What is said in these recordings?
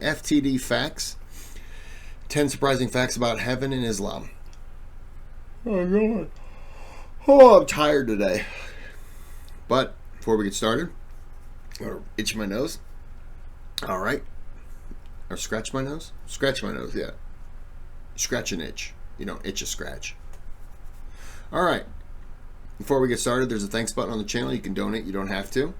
FTD Facts. 10 surprising facts about heaven in Islam. Oh, God. Oh, I'm tired today. But before we get started, or itch my nose. All right. Or scratch my nose? Scratch my nose, yeah. Scratch and itch. You don't itch a scratch. All right. Before we get started, there's a thanks button on the channel. You can donate. You don't have to.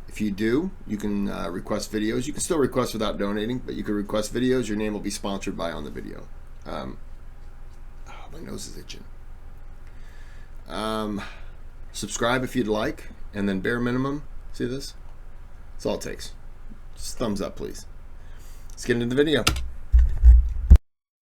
If you do, you can request videos. You can still request without donating, but you can request videos. Your name will be sponsored by on the video. My nose is itching. Subscribe if you'd like, and then bare minimum. See this? That's all it takes. Just thumbs up, please. Let's get into the video.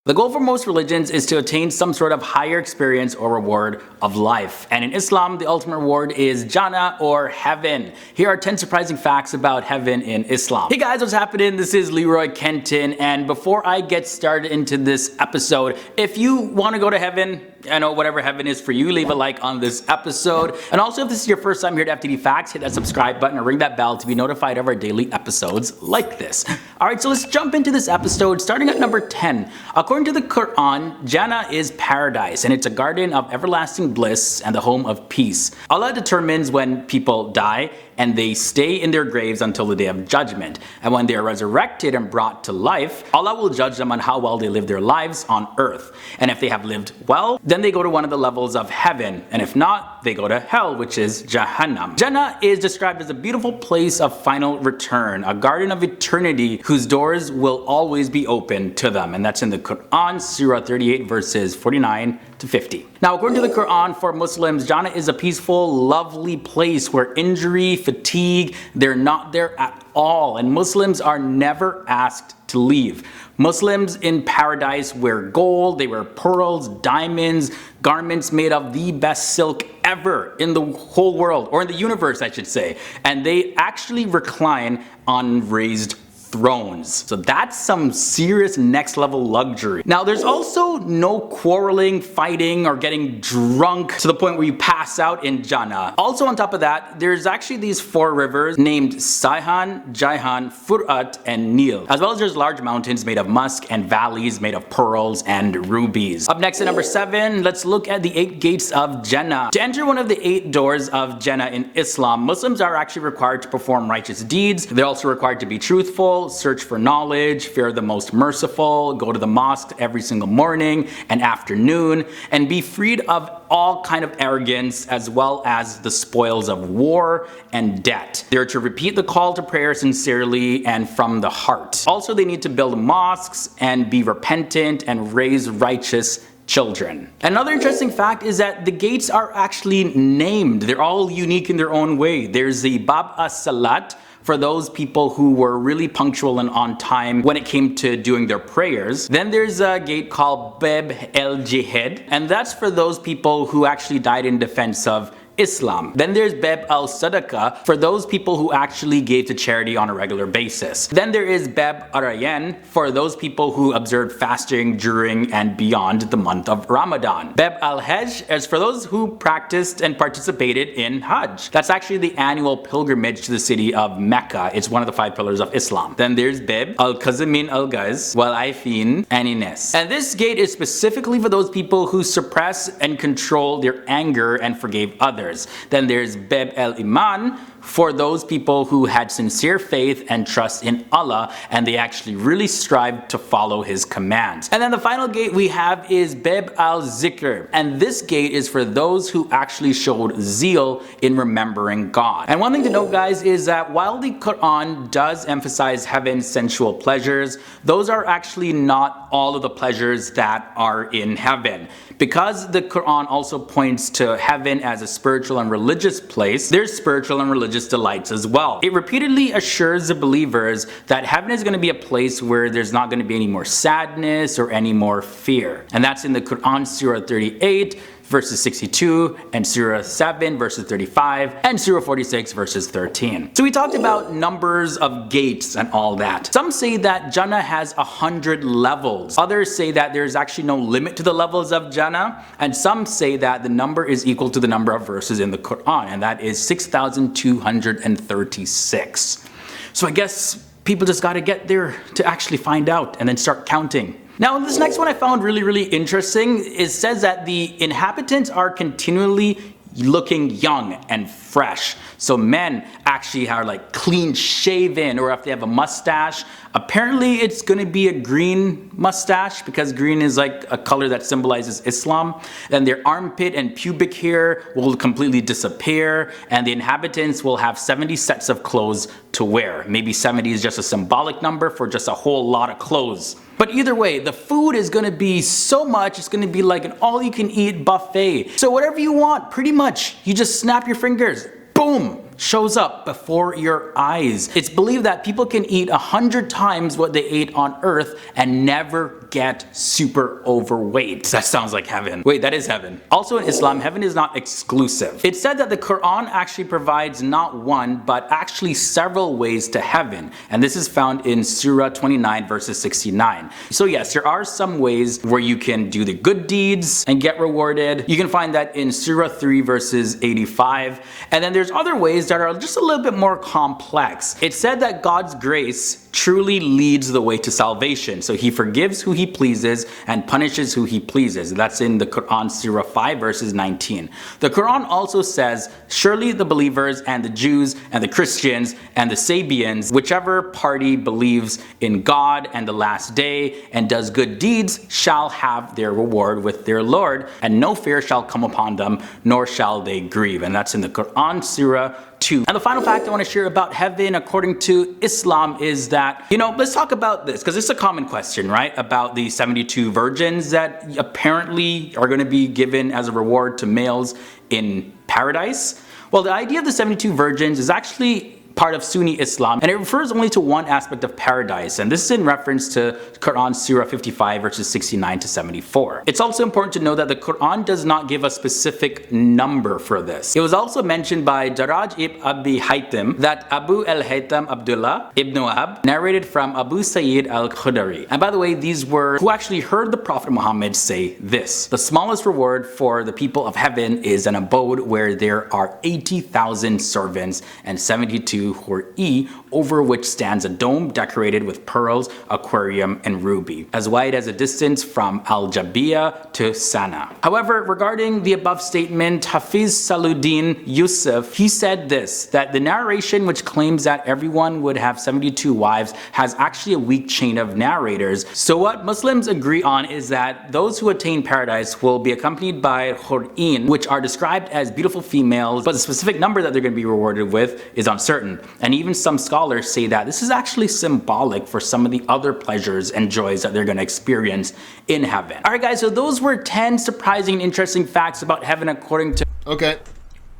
The goal for most religions is to attain some sort of higher experience or reward of life. And in Islam, the ultimate reward is Jannah or heaven. Here are 10 surprising facts about heaven in Islam. Hey guys, what's happening? This is Leroy Kenton. And before I get started into this episode, if you want to go to heaven, I know whatever heaven is for you, leave a like on this episode. And also, if this is your first time here at FTD Facts, hit that subscribe button and ring that bell to be notified of our daily episodes like this. Alright, so let's jump into this episode, starting at number 10. According to the Quran, Jannah is paradise, and it's a garden of everlasting bliss and the home of peace. Allah determines when people die, and they stay in their graves until the day of judgment. And when they are resurrected and brought to life, Allah will judge them on how well they live their lives on earth. And if they have lived well, then they go to one of the levels of heaven. And if not, they go to hell, which is Jahannam. Jannah is described as a beautiful place of final return, a garden of eternity whose doors will always be open to them. And that's in the Quran, Surah 38, verses 49 to 50. Now, according to the Quran, for Muslims, Jannah is a peaceful, lovely place where injury, fatigue, they're not there at all. And Muslims are never asked to leave. Muslims in paradise wear gold, they wear pearls, diamonds, garments made of the best silk ever in the whole world, or in the universe, I should say. And they actually recline on raised thrones. So that's some serious next level luxury. Now, there's also no quarreling, fighting, or getting drunk to the point where you pass out in Jannah. Also on top of that, there's actually these 4 rivers named Sayhan, Jaihan, Furat, and Nil. As well as there's large mountains made of musk and valleys made of pearls and rubies. Up next at number 7, let's look at the 8 gates of Jannah. To enter one of the 8 doors of Jannah in Islam, Muslims are actually required to perform righteous deeds. They're also required to be truthful, search for knowledge, fear the most merciful, go to the mosque every single morning and afternoon, and be freed of all kind of arrogance as well as the spoils of war and debt. They're to repeat the call to prayer sincerely and from the heart. Also, they need to build mosques and be repentant and raise righteous children. Another interesting fact is that the gates are actually named. They're all unique in their own way. There's the Bab as-Salat, for those people who were really punctual and on time when it came to doing their prayers. Then there's a gate called Bab el-Jihad, and that's for those people who actually died in defense of Islam. Then there's Bab al-Sadaqah for those people who actually gave to charity on a regular basis. Then there is Bab ar-Rayyan for those people who observed fasting during and beyond the month of Ramadan. Bab al-Hajj is for those who practiced and participated in Hajj. That's actually the annual pilgrimage to the city of Mecca. It's one of the 5 pillars of Islam. Then there's Bab al-Qazimin al-Ghaz wal-Aifin Anines. And this gate is specifically for those people who suppress and control their anger and forgave others. Then there's Bab el-Iman for those people who had sincere faith and trust in Allah, and they actually really strived to follow His commands. And then the final gate we have is Bab al-Zikr, and this gate is for those who actually showed zeal in remembering God. And one thing to note, guys, is that while the Quran does emphasize heaven's sensual pleasures, those are actually not all of the pleasures that are in heaven. Because the Quran also points to heaven as a spiritual and religious place, there's spiritual and religious delights as well. It repeatedly assures the believers that heaven is going to be a place where there's not going to be any more sadness or any more fear. And that's in the Quran, Surah 38, verses 62, and Surah 7 verses 35, and Surah 46 verses 13. So we talked about numbers of gates and all that. Some say that Jannah has 100 levels. Others say that there's actually no limit to the levels of Jannah, and some say that the number is equal to the number of verses in the Quran, and that is 6,236. So I guess People just got to get there to actually find out and then start counting. Now, this next one I found really interesting. It says that the inhabitants are continually looking young and fresh. So men actually are like clean shaven, or if they have a mustache, apparently it's going to be a green mustache because green is like a color that symbolizes Islam. And their armpit and pubic hair will completely disappear, and the inhabitants will have 70 sets of clothes to wear. Maybe 70 is just a symbolic number for just a whole lot of clothes. But either way, the food is going to be so much, it's going to be like an all-you-can-eat buffet. So whatever you want, pretty much, you just snap your fingers, boom, shows up before your eyes. It's believed that people can eat 100 times what they ate on Earth and never get super overweight. That sounds like heaven. Wait, that is heaven. Also in Islam, heaven is not exclusive. It's said that the Quran actually provides not one, but actually several ways to heaven. And this is found in Surah 29 verses 69. So yes, there are some ways where you can do the good deeds and get rewarded. You can find that in Surah 3 verses 85. And then there's other ways that are just a little bit more complex. It's said that God's grace truly leads the way to salvation. So he forgives who he pleases and punishes who he pleases. That's in the Quran, Surah 5 verses 19. The Quran also says, surely the believers and the Jews and the Christians and the Sabians, whichever party believes in God and the last day and does good deeds, shall have their reward with their Lord, and no fear shall come upon them, nor shall they grieve. And that's in the Quran, Surah 2. And the final fact I want to share about heaven according to Islam is that, let's talk about this because it's a common question, right? About the 72 virgins that apparently are going to be given as a reward to males in paradise. Well, the idea of the 72 virgins is actually part of Sunni Islam, and it refers only to one aspect of paradise, and this is in reference to Quran Surah 55 verses 69 to 74. It's also important to know that the Quran does not give a specific number for this. It was also mentioned by Daraj ibn Abi Haytham that Abu al-Haytham Abdullah ibn Wahab narrated from Abu Sayyid al-Khudari. And by the way, these were who actually heard the Prophet Muhammad say this: the smallest reward for the people of heaven is an abode where there are 80,000 servants and 72 hur-e, over which stands a dome decorated with pearls, aquarium, and ruby, as wide as a distance from Al-Jabiya to Sana. However, regarding the above statement, Hafiz Saluddin Yusuf, he said this, that the narration which claims that everyone would have 72 wives has actually a weak chain of narrators. So what Muslims agree on is that those who attain paradise will be accompanied by hur-in, which are described as beautiful females, but the specific number that they're going to be rewarded with is uncertain. And even some scholars say that this is actually symbolic for some of the other pleasures and joys that they're going to experience in heaven. Alright guys, so those were 10 surprising and interesting facts about heaven according to... Okay,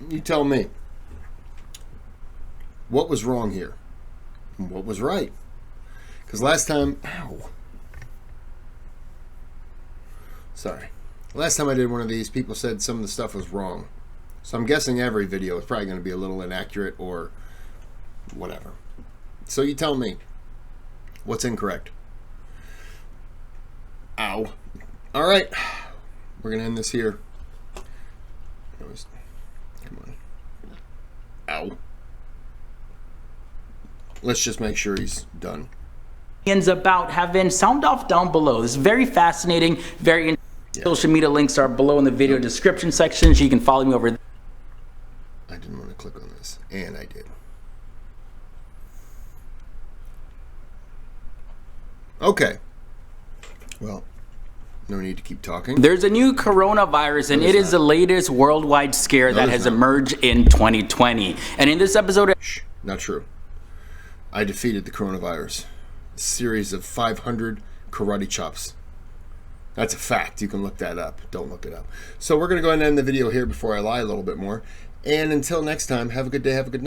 you tell me. What was wrong here? And what was right? Because last time... Ow. Sorry. Last time I did one of these, people said some of the stuff was wrong. So I'm guessing every video is probably going to be a little inaccurate or whatever. So you tell me, what's incorrect? Ow. All right, we're going to end this here. Come on. Ow. Let's just make sure he's done. About heaven, sound off down below. This is very fascinating, very interesting. Social media links are below in the video description section, so you can follow me over there. I didn't want to click on this, and I did. Okay. Well, no need to keep talking. There's a new coronavirus, and it is the latest worldwide scare that has emerged in 2020. And in this episode... Shh, not true. I defeated the coronavirus. A series of 500 karate chops. That's a fact. You can look that up. Don't look it up. So we're going to go ahead and end the video here before I lie a little bit more. And until next time, have a good day, have a good night.